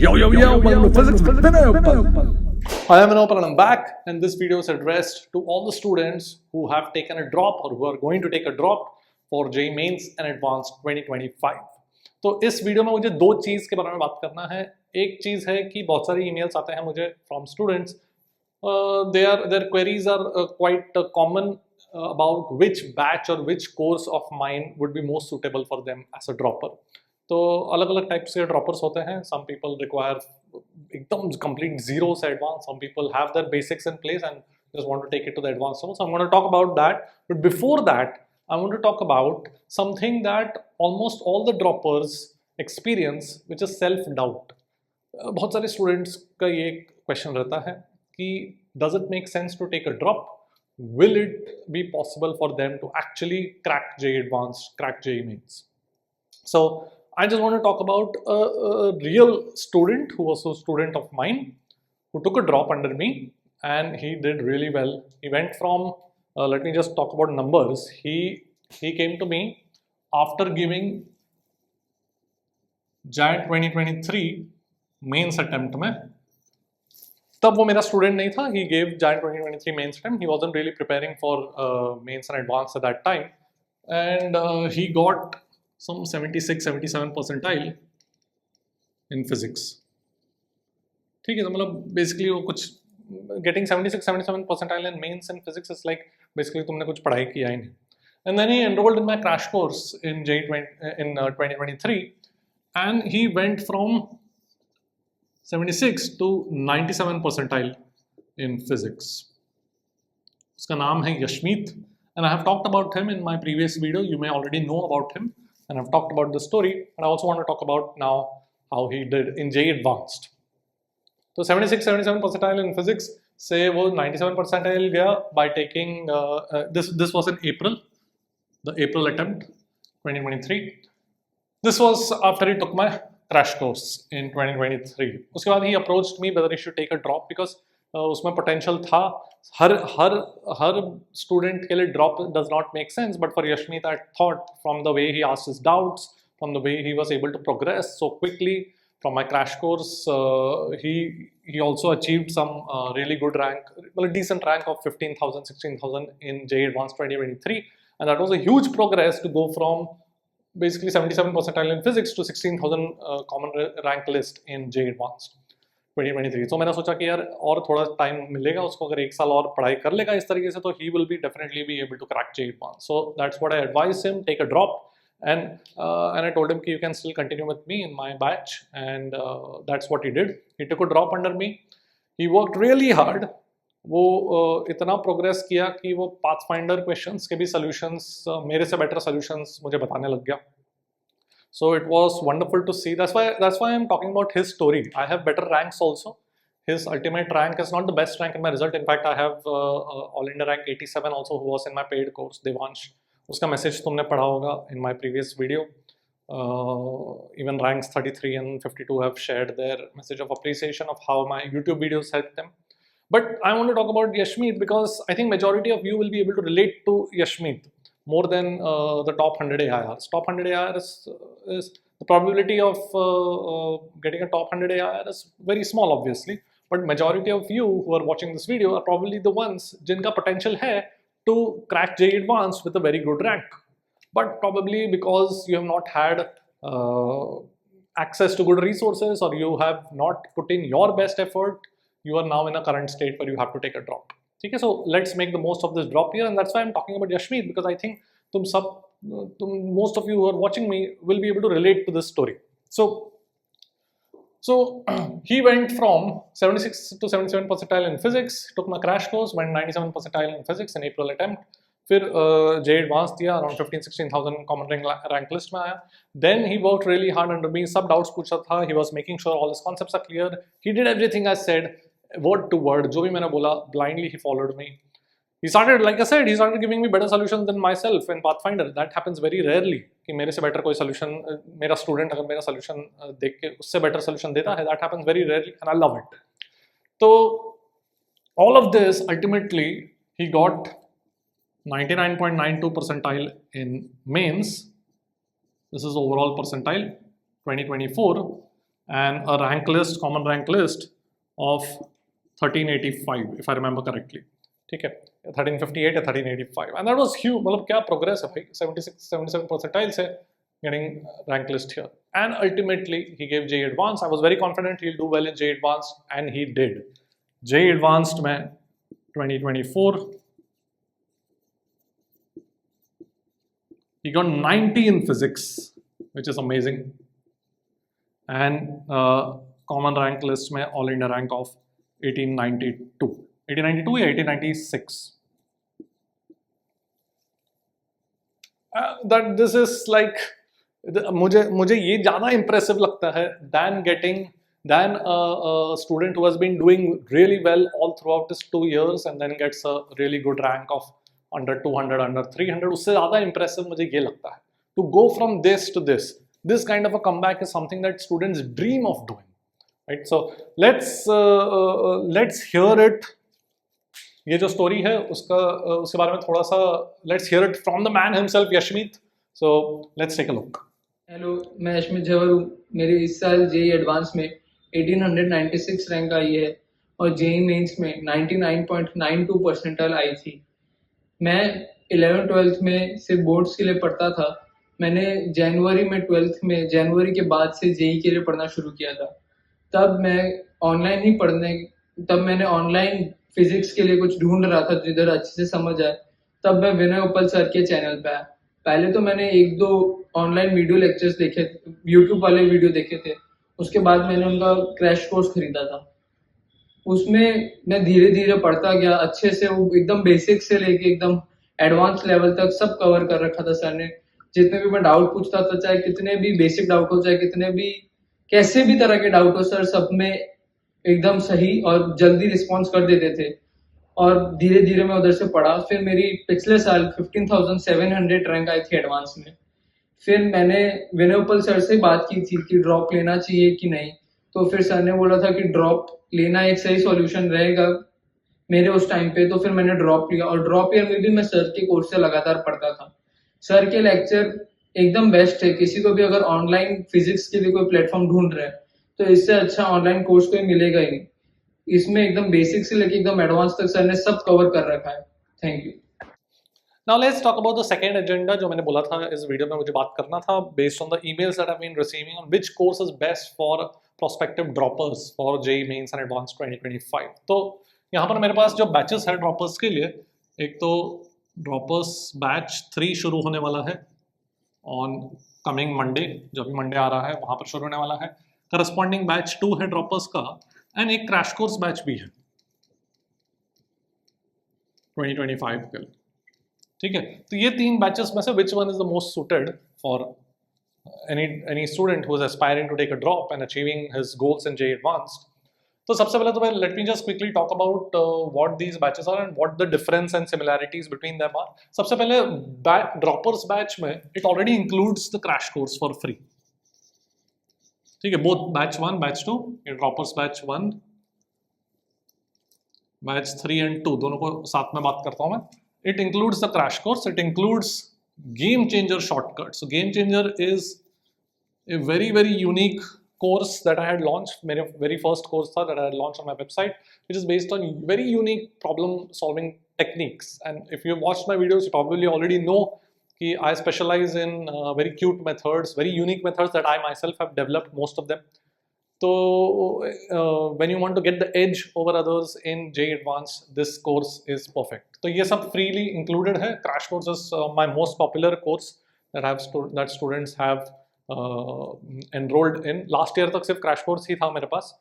Yo, welcome to Physics with Vinay. I am Vinay and I'm back, and this video is addressed to all the students who have taken a drop or who are going to take a drop for JEE Mains and Advanced 2025. तो इस video में मुझे दो चीज़ के बारे में बात करना है. एक चीज़ है कि बहुत सारी ईमेल्स आते हैं मुझे from students. Their queries are quite common about which batch or which course of mine would be most suitable for them as a dropper. तो अलग अलग टाइप्स के ड्रॉपर्स होते हैं. सम पीपल रिक्वायर एकदम कंप्लीट जीरो से advance, some people have their basics in place and just want to take it to the advanced level. So I'm going to talk about that. But before that, I want to talk about something that almost all the droppers experience, which is self-doubt. बहुत सारे students का ये question रहता है कि does it make sense to take a drop? Will it be possible for them to actually crack JEE Advanced, crack JEE Mains? So I just want to talk about a real student who was a student of mine who took a drop under me and he did really well. He went from, let me just talk about numbers. He came to me after giving JEE 2023 mains attempt में. तब वो मेरा student नहीं था. He gave JEE 2023 mains attempt. He wasn't really preparing for mains and advanced at that time, and he got some 76-77 percentile in physics. ठीक है, तो मतलब basically वो कुछ getting 76-77 percentile in mains in physics is like basically तुमने कुछ पढ़ाई किया ही नहीं. And then he enrolled in my crash course in JEE in 2023, and he went from 76 to 97 percentile in physics. उसका नाम है Yashmeet, and I have talked about him in my previous video. You may already know about him, and I've talked about the story. And I also want to talk about now how he did in JEE Advanced. So 76-77 percentile in physics से वो 97 percentile गया by taking this was in April, the April attempt 2023. This was after he took my crash course in 2023. उसके बाद he approached me whether he should take a drop because उसमें potential था. हर student के लिए drop does not make sense, but for Yashmeet I thought from the way he asked his doubts, from the way he was able to progress so quickly from my crash course, he also achieved some really good rank, well, a decent rank of 15,000, 16,000 in JEE Advanced 2023, and that was a huge progress to go from basically 77 percentile in physics to 16,000 common rank list in JEE Advanced 2023. So मैंने सोचा कि यार और थोड़ा time मिलेगा उसको, अगर एक साल और पढ़ाई कर लेगा इस तरीके से तो he will be definitely be able to crack JEE Advanced. So that's what I advised him, take a drop, and I told him कि you can still continue with me in my batch, and that's what he did. He took a drop under me. He worked really hard. वो इतना progress किया कि वो pathfinder questions के भी solutions मेरे से बेटर सॉल्यूशंस मुझे बताने लग गया. So it was wonderful to see. That's why I'm talking about his story. I have better ranks also. His ultimate rank is not the best rank in my result. In fact, I have all India rank 87 also, who was in my paid course, Devansh. उसका message तुमने पढ़ा होगा in my previous video. Even ranks 33 and 52 have shared their message of appreciation of how my YouTube videos helped them. But I want to talk about Yashmeet because I think majority of you will be able to relate to Yashmeet more than the top 100 AIRs. Top 100 AIRs is the probability of getting a top 100 AIR is very small, obviously. But majority of you who are watching this video are probably the ones जिनका potential है to crack JEE Advanced with a very good rank. But probably because you have not had access to good resources or you have not put in your best effort, you are now in a current state where you have to take a drop. Okay, so let's make the most of this drop here, and that's why I'm talking about Yashmeet, because I think most of you who are watching me will be able to relate to this story. So he went from 76 to 77 percentile in physics, took my crash course, went 97 percentile in physics in April attempt. फिर JEE Advanced दिया, around 15-16,000 common rank list में आया. Then he worked really hard under me, सब doubts पूछा था. He was making sure all his concepts are clear. He did everything I said, word to word. जो भी मैंने बोला, blindly he followed me. He started, like I said, he started giving me better solutions than myself in Pathfinder. That happens very rarely कि मेरे से better कोई solution, मेरा student अगर मेरा solution देख के उससे better solution देता है, that happens very rarely, and I love it. So all of this ultimately he got 99.92 percentile in mains. This is overall percentile 2024. and a rank list, common rank list of 1385, if I remember correctly. ठीक है, 1358 या 1385, and that was huge. मतलब क्या progress है भाई, 76, 77 percentile से getting rank list here. And ultimately he gave JEE Advanced. I was very confident he'll do well in JEE Advanced, and he did. JEE Advanced में 2024 he got 90 in physics, which is amazing, and common rank list में all India rank of 1892 या 1896. That this is like, मुझे ये ज़्यादा impressive लगता है than a student who has been doing really well all throughout his 2 years and then gets a really good rank of under 200, under 300. उससे ज़्यादा impressive मुझे ये लगता है to go from this to this kind of a comeback is something that students dream of doing, right? So let's hear it. ये जो story है उसके बारे में थोड़ा सा let's hear it from the man himself, Yashmeet. So let's take a look. Hello, मैं यशमीत झवर हूँ। मेरी इस साल जेई एडवांस में 1896 रैंक आई है और जेई मेंस में 99.92 परसेंटाइल आई थी। मैं 11th-12th में सिर्फ बोर्ड्स के लिए पढ़ता था। मैंने जनवरी के बाद से जेई के लिए पढ़ना शुरू किया था। तब मैंने ऑनलाइन फिजिक्स के लिए कुछ ढूंढ रहा था जिधर अच्छे से समझ आए। तब मैं विनय उपल सर के चैनल पे आया। पहले तो मैंने 1-2 ऑनलाइन वीडियो लेक्चर्स देखे, यूट्यूब वाले वीडियो देखे थे। उसके बाद मैंने उनका क्रैश कोर्स खरीदा था। उसमें मैं धीरे धीरे पढ़ता गया अच्छे से। वो एकदम बेसिक से लेके एकदम एडवांस लेवल तक सब कवर कर रखा था सर ने। जितने भी मैं डाउट पूछता था, चाहे कितने भी बेसिक डाउट हो, चाहे कितने भी कैसे भी तरह के डाउट हो, सर सब में एकदम सही और जल्दी रिस्पॉन्स कर देते थे। और धीरे धीरे मैं उधर से पढ़ा। फिर मेरी पिछले साल 15,700 रैंक आई थी एडवांस में। फिर मैंने विनय उपल सर से बात की थी कि ड्रॉप लेना चाहिए कि नहीं। तो फिर सर ने बोला था कि ड्रॉप लेना एक सही सॉल्यूशन रहेगा मेरे उस टाइम पे। तो फिर मैंने ड्रॉप लिया और ड्रॉप ईयर में भी मैं सर के कोर्स से लगातार पढ़ता था। सर के लेक्चर एकदम बेस्ट है। किसी को भी अगर ऑनलाइन फिजिक्स के लिए कोई प्लेटफॉर्म ढूंढ रहे हैं तो इससे अच्छा ऑनलाइन कोर्स कोई मिलेगा ही नहीं। इसमें एकदम बेसिक से लेके एकदम एडवांस तक सर ने सब कवर कर रखा है। Thank you. Now let's talk about the second agenda जो मैंने बोला था इस वीडियो में मुझे बात करना था, based on the emails that I've been receiving on which course is best for prospective droppers for JEE Mains and Advanced 2025. तो यहाँ पर मेरे पास जो बैचेस है ड्रॉपर्स के लिए, एक तो ड्रॉपर्स बैच 3 शुरू होने वाला है ऑन कमिंग मंडे, जो भी मंडे आ रहा है वहाँ पर शुरू होने वाला है। करस्पॉन्डिंग बैच 2 है ड्रॉपर्स का, एंड एक क्रैश कोर्स बैच भी है 2025 के लिए। ठीक है, तो ये 3 बैचेस में से which one is the most suited for any student who is aspiring to take a drop and achieving his goals in JEE Advanced? तो सबसे पहले तो let me just quickly talk about what these batches are and what the difference and similarities between them are. सबसे पहले droppers batch में it already includes the crash course for free. ठीक है, both batch 1, batch 2, droppers batch 1, batch 3 and 2 दोनों को साथ में बात करता हूँ मैं। It includes the crash course. It includes game changer shortcuts. So game changer is a very unique course that I had launched. मेरे very first course था that I had launched on my website, which is based on very unique problem solving techniques. And if you have watched my videos, you probably already know कि I specialize in very cute methods, very unique methods that I myself have developed, most of them. So when you want to get the edge over others in JEE Advanced, this course is perfect. तो ये सब freely included है. Crash course is my most popular course that students have enrolled in. Last year तक सिर्फ crash course ही था मेरे पास.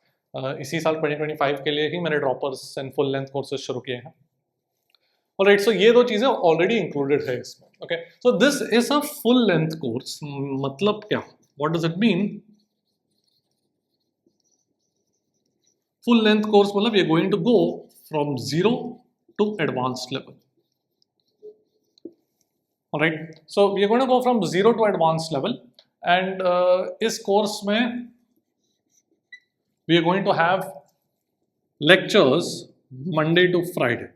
इसी साल 2025 के लिए ही मैंने droppers and full length courses शुरू किए हैं. Alright, so ये 2 चीजें already included है इसमें. Okay, so this is a full length course. मतलब क्या? What does it mean? Full length course मतलब we are going to go from 0 to advanced level. Alright, so we are going to go from 0 to advanced level, and इस course में we are going to have lectures Monday to Friday.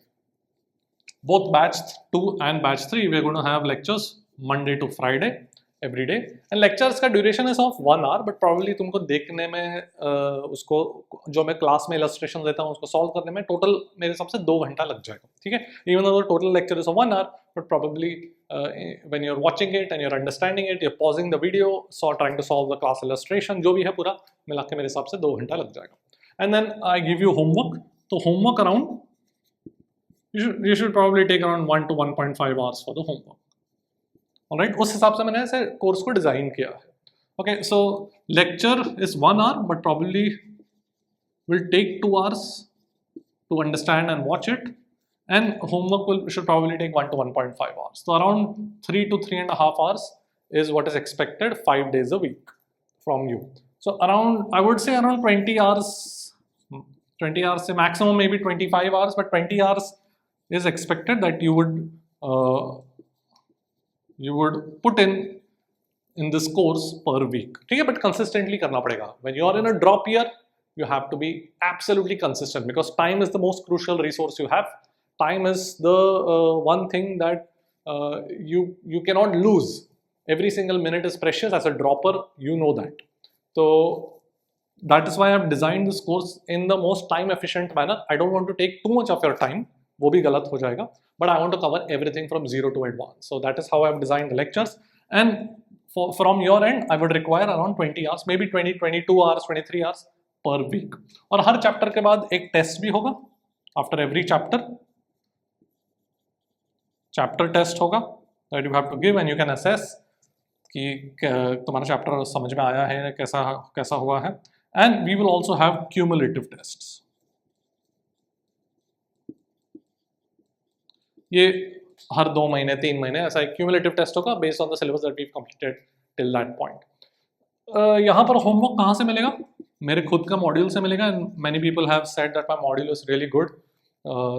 Both batch 2 and batch 3 we are going to have lectures Monday to Friday, every day. And lectures का duration is of 1 hour, but probably तुमको देखने में उसको जो मैं class में illustration देता हूँ उसको solve करने में total मेरे हिसाब से 2 घंटा लग जाएगा, ठीक है? Even though the total lecture is of 1 hour, but probably when you're watching it and you're understanding it, you're pausing the video, so trying to solve the class illustration, जो भी है पूरा मिला के मेरे हिसाब से 2 घंटा लग जाएगा. And then I give you homework. तो homework around you should probably take around 1 to 1.5 hours for the homework. Alright, उस हिसाब से मैंने ऐसे कोर्स को डिजाइन किया है. Okay, so lecture is 1 hour, but probably will take 2 hours to understand and watch it, and homework should probably take 1 to 1.5 hours. So around 3 to 3.5 hours is what is expected 5 days a week from you. So around, I would say around 20 hours, 20 hours say maximum maybe 25 hours, but 20 hours is expected that you would put in this course per week. ठीक है, but consistently करना पड़ेगा. When you are in a drop year, you have to be absolutely consistent because time is the most crucial resource you have. Time is the one thing that you cannot lose. Every single minute is precious. As a dropper, you know that. So that is why I have designed this course in the most time efficient manner. I don't want to take too much of your time. वो भी गलत हो जाएगा. But I want to cover everything from zero to advanced. So that is how I have designed the lectures. And from your end, I would require around 20 hours, maybe 20, 22 hours, 23 hours per week. और हर chapter के बाद एक test भी होगा. After every chapter test होगा that you have to give and you can assess कि तुम्हारा chapter समझ में आया है, कैसा हुआ है. And we will also have cumulative tests. ये हर 2 महीने 3 महीने ऐसा एक क्यूमुलेटिव टेस्ट होगा based on the syllabus that we have completed till that point. यहाँ पर होमवर्क कहाँ से मिलेगा? मेरे खुद का मॉड्यूल से मिलेगा. And many people have said that my module is really good.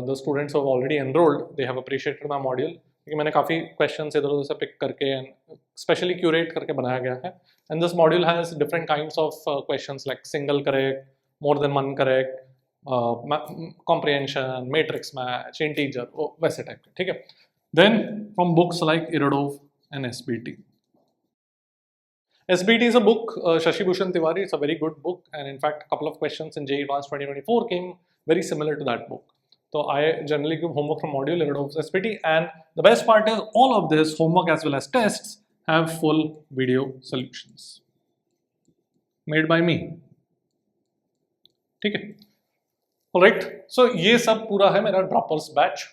The students who have already enrolled they have appreciated my module, क्योंकि मैंने काफ़ी क्वेश्चंस इधर उधर से पिक करके एंड स्पेशली क्यूरेट करके बनाया गया है. And this module has different kinds of questions like single correct, more than one correct, comprehension, matrix match, integer, वैसे टाइप के, ठीक है. Then from books like Irodov and SBT. SBT is a book, Shashi Bhushan Tiwari. It's a very good book, and in fact, a couple of questions in JEE Advanced 2024 came very similar to that book. So I generally give homework from module Irodov's SBT, and the best part is all of this homework as well as tests have full video solutions made by me. ठीक है. Alright, so ये सब पूरा है मेरा droppers batch,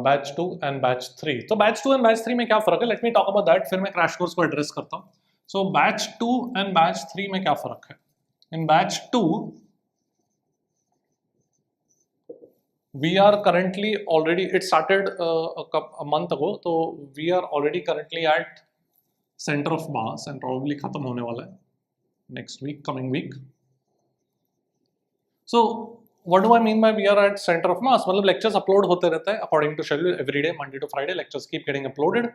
batch 2 and batch 3. तो batch 2 and batch 3 में क्या फर्क है? Let me talk about that, फिर मैं क्रैश कोर्स को एड्रेस करता हूँ. सो बैच 2 एंड बैच 3 में क्या फर्क है? इन batch 2 we are currently already, it started a month ago, so we are already currently at center of mass and probably खत्म होने वाला है next week, coming week. So what do I mean by we are at center of mass? मतलब lectures upload होते रहते हैं according to schedule every day, Monday to Friday lectures keep getting uploaded.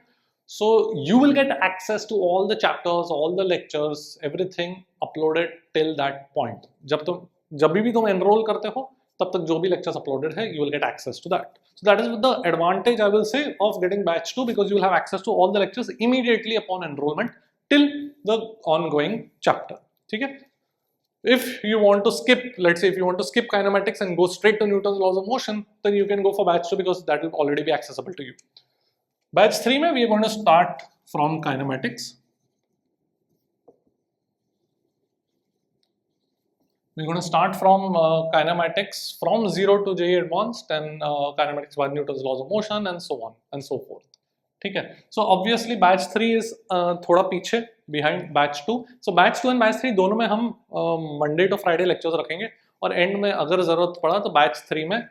So you will get access to all the chapters, all the lectures, everything uploaded till that point. जब भी तुम enroll करते हो तब तक जो भी lectures uploaded है, you will get access to that. So that is the advantage, I will say, of getting batch 2, because you will have access to all the lectures immediately upon enrollment till the ongoing chapter. ठीक है? If you want to skip, let's say if you want to skip kinematics and go straight to Newton's laws of motion, then you can go for batch 2 because that will already be accessible to you. Batch 3 mein we are going to start from kinematics. We're going to start from kinematics from 0 to JEE Advanced and kinematics by Newton's laws of motion and so on and so forth. ठीक है? So obviously batch 3 is थोड़ा पीछे behind batch 2. So batch 2 and batch 3 दोनों में हम Monday to Friday lectures रखेंगे और end में अगर ज़रूरत पड़ा तो batch 3 में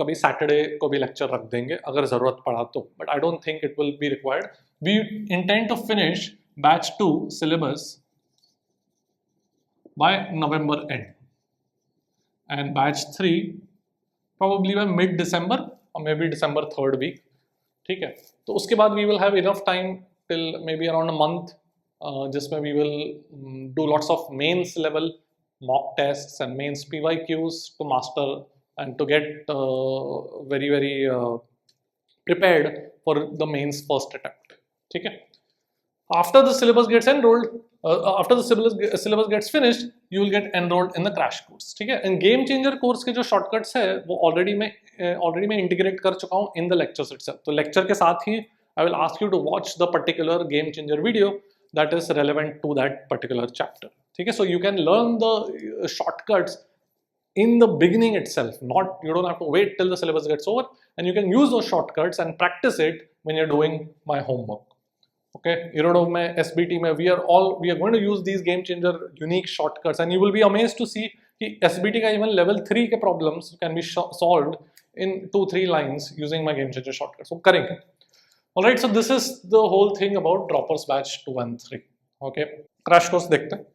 कभी Saturday को भी lecture रख देंगे अगर ज़रूरत पड़ा तो. But I don't think it will be required. We intend to finish batch 2 syllabus by November end and batch 3 probably by mid-December or maybe December 3rd week. ठीक है? तो उसके बाद we will have enough time till maybe around a month जिसमें we will do lots of mains level mock tests and mains PYQs to master and to get very prepared for the mains first attempt. ठीक है? After the syllabus gets enrolled, after the syllabus gets finished, you will get enrolled in the crash course. ठीक है? And game changer course के जो shortcuts है वो already मैं integrate कर चुका हूँ in the lectures itself. तो lecture के साथ ही I will ask you to watch the particular game changer video that is relevant to that particular chapter. ठीक है? So you can learn the shortcuts in the beginning itself. Not, you don't have to wait till the syllabus gets over, and you can use those shortcuts and practice it when you're doing my homework. Okay, Irodov mein, SBT mein, we are going to use these game changer unique shortcuts, and you will be amazed to see कि SBT का even level 3 के problems can be solved in 2-3 lines using my game changer shortcuts. So करेंगे. Alright, so this is the whole thing about droppers batch 2 and 3. Okay, crash course देखते हैं.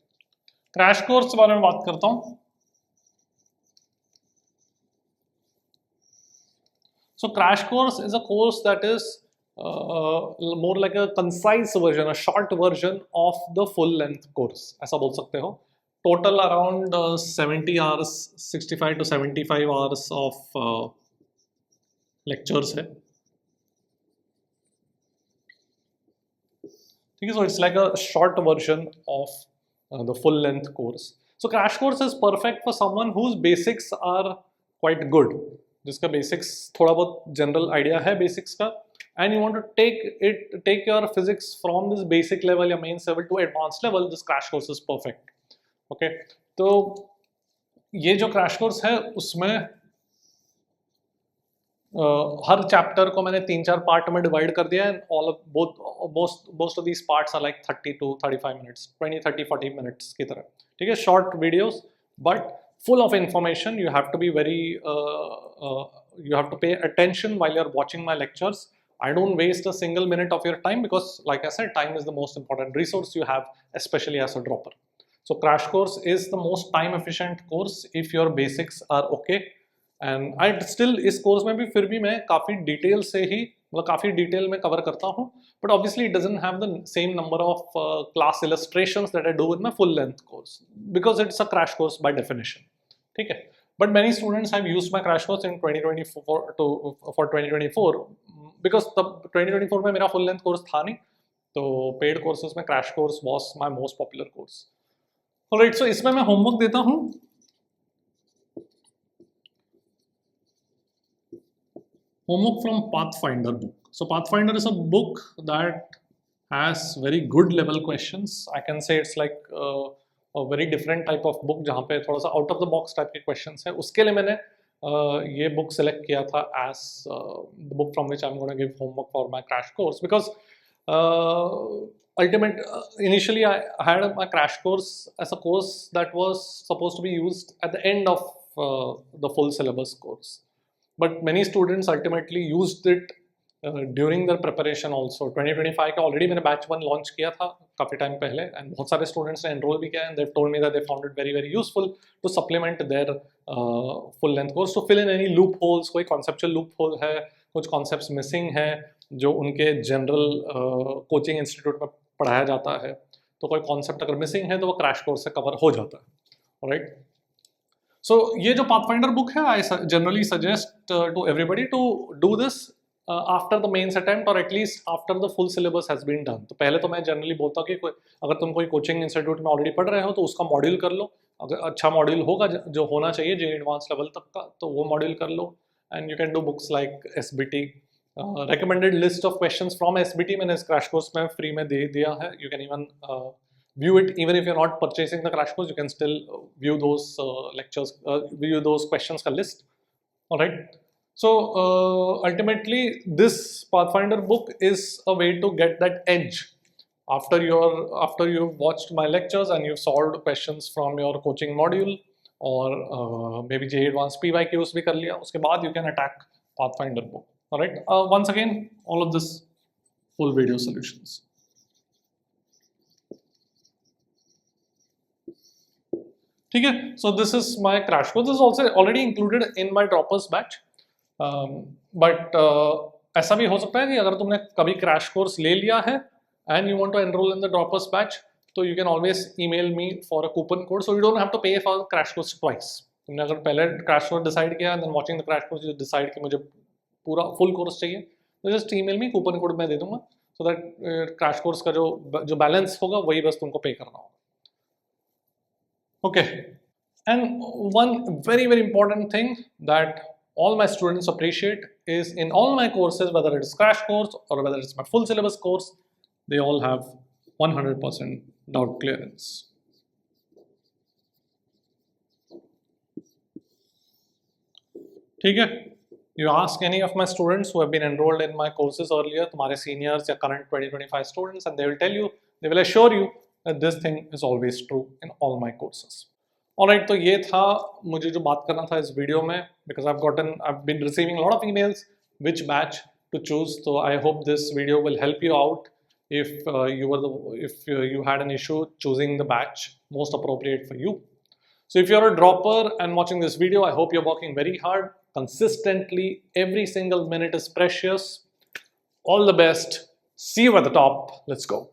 Crash course के बारे में बात करता हूँ. So crash course is a course that is more like a concise version, a short version of the full length course. ऐसा बोल सकते हो. Total around 70 hours, 65 to 75 hours of lectures है. ठीक है, so it's like a short version of the full length course. So crash course is perfect for someone whose basics are quite good, जिसका basics थोड़ा बहुत general idea है basics का, and you want to take your physics from this basic level या mains level to advanced level. This crash course is perfect. Okay, तो ये जो crash course है उसमें हर चैप्टर को मैंने 3-4 पार्ट में डिवाइड कर दिया है. All most of these parts are like 30 to 35 minutes, 20, 30, 40 minutes की तरह. ठीक है, short videos but full of information. You have to be very you have to pay attention while you're watching my lectures. I don't waste a single minute of your time because, like I said, time is the most important resource you have, especially as a dropper. So crash course is the most time efficient course if your basics are okay. And I still इस course में भी फिर भी मैं काफ़ी detail से ही मतलब काफ़ी डिटेल में कवर करता हूँ, but obviously it doesn't have the same number of class illustrations that I do with my full length course because it's a crash course by definition. ठीक है, but many students have used my crash course in 2024 for 2024 because तब 2024 में मेरा full length course था नहीं, तो paid courses में crash course was my most popular course. Alright, so इसमें मैं homework देता हूँ. Homework from Pathfinder book. So Pathfinder is a book that has very good level questions. I can say it's like a very different type of book जहाँ पे थोड़ा सा out of the box type के questions है. उसके लिए मैंने ये book select किया था as the book from which I'm going to give homework for my crash course because initially I had my crash course as a course that was supposed to be used at the end of the full syllabus course. But many students ultimately used it during their preparation also. 2025 का already मैंने batch 1 launch किया था काफ़ी time पहले and बहुत सारे students ने enroll भी किया and they've told me that they found it very very useful to supplement their full length course, to fill in any loopholes. कोई conceptual loophole है, कुछ concepts missing है जो उनके general coaching institute में पढ़ाया जाता है, तो कोई concept अगर missing है तो वो crash course से cover हो जाता है. Alright. So ये जो Pathfinder book है, I generally suggest to everybody to do this after the mains attempt or at least after the full syllabus has been done. तो पहले तो मैं generally बोलता हूँ कि अगर तुम कोई coaching institute में already पढ़ रहे हो तो उसका module कर लो. अगर अच्छा module होगा जो होना चाहिए JEE advanced level तक का, तो वो module कर लो. And you can do books like SBT. Recommended list of questions from SBT मैंने इस crash course में free में दे दिया है. You can even view it even if you're not purchasing the crash course. You can still view those lectures, view those questions ka list. All right. So ultimately, this Pathfinder book is a way to get that edge after you've watched my lectures and you've solved questions from your coaching module or maybe JEE Advanced PYQs भी कर लिया. उसके बाद you can attack Pathfinder book. All right. Once again, all of this full video solutions. ठीक है, so this is my crash course. This is also already included in my droppers batch. But ऐसा भी हो सकता है कि अगर तुमने कभी crash course ले लिया है and you want to enroll in the droppers batch, तो you can always email me for a coupon code. So you don't have to pay for the crash course twice. तुमने अगर पहले crash course decide किया and then watching the crash course you decide कि मुझे पूरा full course चाहिए, तो just email me, coupon code मैं दे दूँगा. so that crash course का जो balance होगा वही बस तुमको pay करना होगा. Okay, and one very important thing that all my students appreciate is in all my courses, whether it is crash course or whether it's my full syllabus course, they all have 100% doubt clearance. ठीक है? You ask any of my students who have been enrolled in my courses earlier, तुम्हारे seniors या current 2025 students, and they will tell you, they will assure you that this thing is always true in all my courses. Alright, तो ये था मुझे जो बात करना था इस वीडियो में, because I've been receiving a lot of emails which batch to choose. So I hope this video will help you out if you had an issue choosing the batch most appropriate for you. So if you're a dropper and watching this video, I hope you're working very hard, consistently. Every single minute is precious. All the best. See you at the top. Let's go.